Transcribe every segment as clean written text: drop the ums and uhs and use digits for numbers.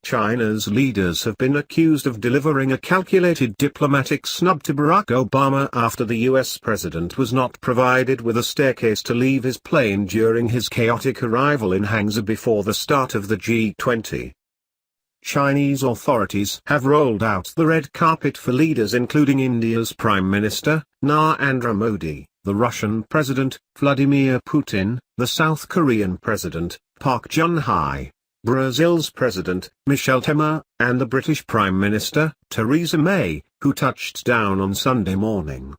China's leaders have been accused of delivering a calculated diplomatic snub to Barack Obama after the US president was not provided with a staircase to leave his plane during his chaotic arrival in Hangzhou before the start of the G20. Chinese authorities have rolled out the red carpet for leaders including India's Prime Minister, Narendra Modi, the Russian President, Vladimir Putin, the South Korean President, Park Geun-hye, Brazil's President, Michel Temer, and the British Prime Minister, Theresa May, who touched down on Sunday morning.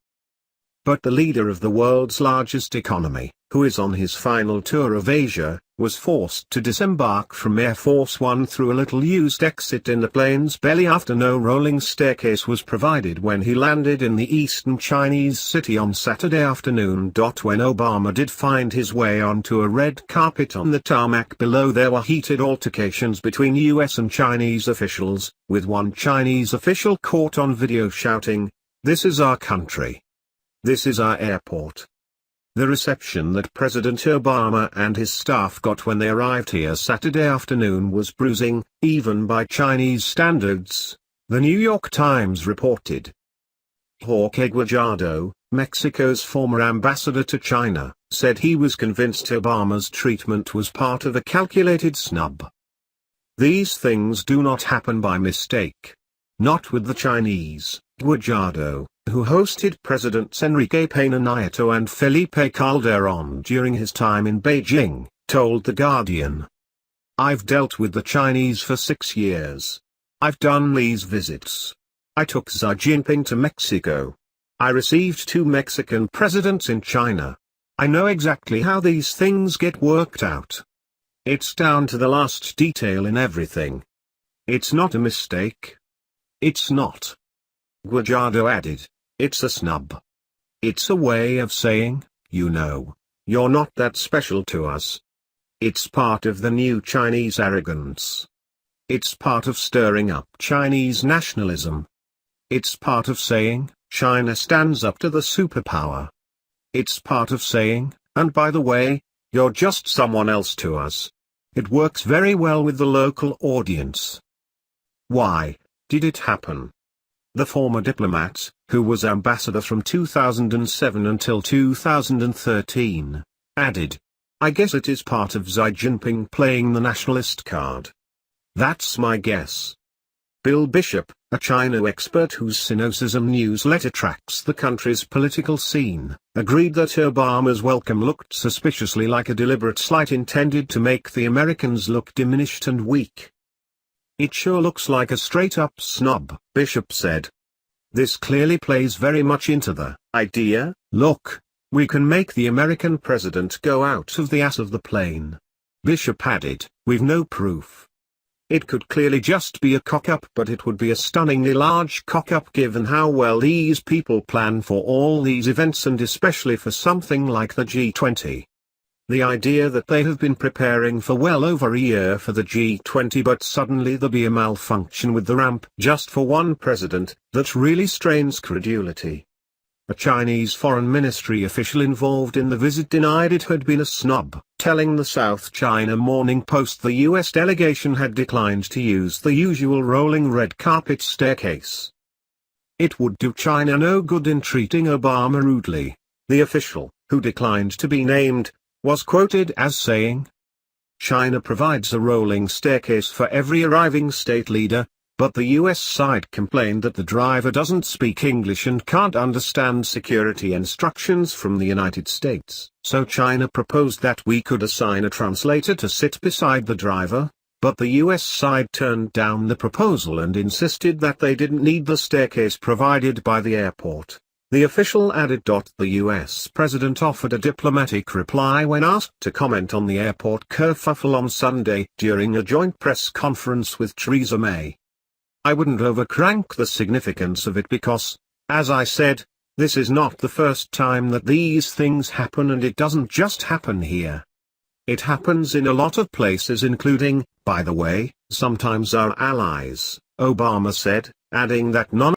But the leader of the world's largest economy, who is on his final tour of Asia, was forced to disembark from Air Force One through a little-used exit in the plane's belly after no rolling staircase was provided when he landed in the eastern Chinese city on Saturday afternoon. When Obama did find his way onto a red carpet on the tarmac below, there were heated altercations between US and Chinese officials, with one Chinese official caught on video shouting, "This is our country. This is our airport." The reception that President Obama and his staff got when they arrived here Saturday afternoon was bruising, even by Chinese standards, the New York Times reported. Jorge Guajardo, Mexico's former ambassador to China, said he was convinced Obama's treatment was part of a calculated snub. "These things do not happen by mistake. Not with the Chinese," Guajardo, who hosted Presidents Enrique Pena Nieto and Felipe Calderón during his time in Beijing, told The Guardian. "I've dealt with the Chinese for 6 years. I've done these visits. I took Xi Jinping to Mexico. I received 2 Mexican presidents in China. I know exactly how these things get worked out. It's down to the last detail in everything. It's not a mistake. It's not." Guajardo added, "It's a snub. It's a way of saying, you're not that special to us. It's part of the new Chinese arrogance. It's part of stirring up Chinese nationalism. It's part of saying, China stands up to the superpower. It's part of saying, and by the way, you're just someone else to us. It works very well with the local audience." Why did it happen? The former diplomat, who was ambassador from 2007 until 2013, added, "I guess it is part of Xi Jinping playing the nationalist card. That's my guess." Bill Bishop, a China expert whose Sinocism newsletter tracks the country's political scene, agreed that Obama's welcome looked suspiciously like a deliberate slight intended to make the Americans look diminished and weak. "It sure looks like a straight-up snub," Bishop said. "This clearly plays very much into the idea, look, we can make the American president go out of the ass of the plane." Bishop added, "We've no proof. It could clearly just be a cock-up, but it would be a stunningly large cock-up given how well these people plan for all these events and especially for something like the G20. The idea that they have been preparing for well over a year for the G20 but suddenly there be a malfunction with the ramp just for one president, that really strains credulity." A Chinese foreign ministry official involved in the visit denied it had been a snub, telling the South China Morning Post the US delegation had declined to use the usual rolling red carpet staircase. "It would do China no good in treating Obama rudely," the official, who declined to be named, was quoted as saying. China provides a rolling staircase for every arriving state leader, but the US side complained that the driver doesn't speak English and can't understand security instructions from the United States. So China proposed that we could assign a translator to sit beside the driver, but the US side turned down the proposal and insisted that they didn't need the staircase provided by the airport. The official added. The US president offered a diplomatic reply when asked to comment on the airport kerfuffle on Sunday during a joint press conference with Theresa May. "I wouldn't overcrank the significance of it because, as I said, this is not the first time that these things happen, and it doesn't just happen here. It happens in a lot of places, including, by the way, sometimes our allies," Obama said, adding that none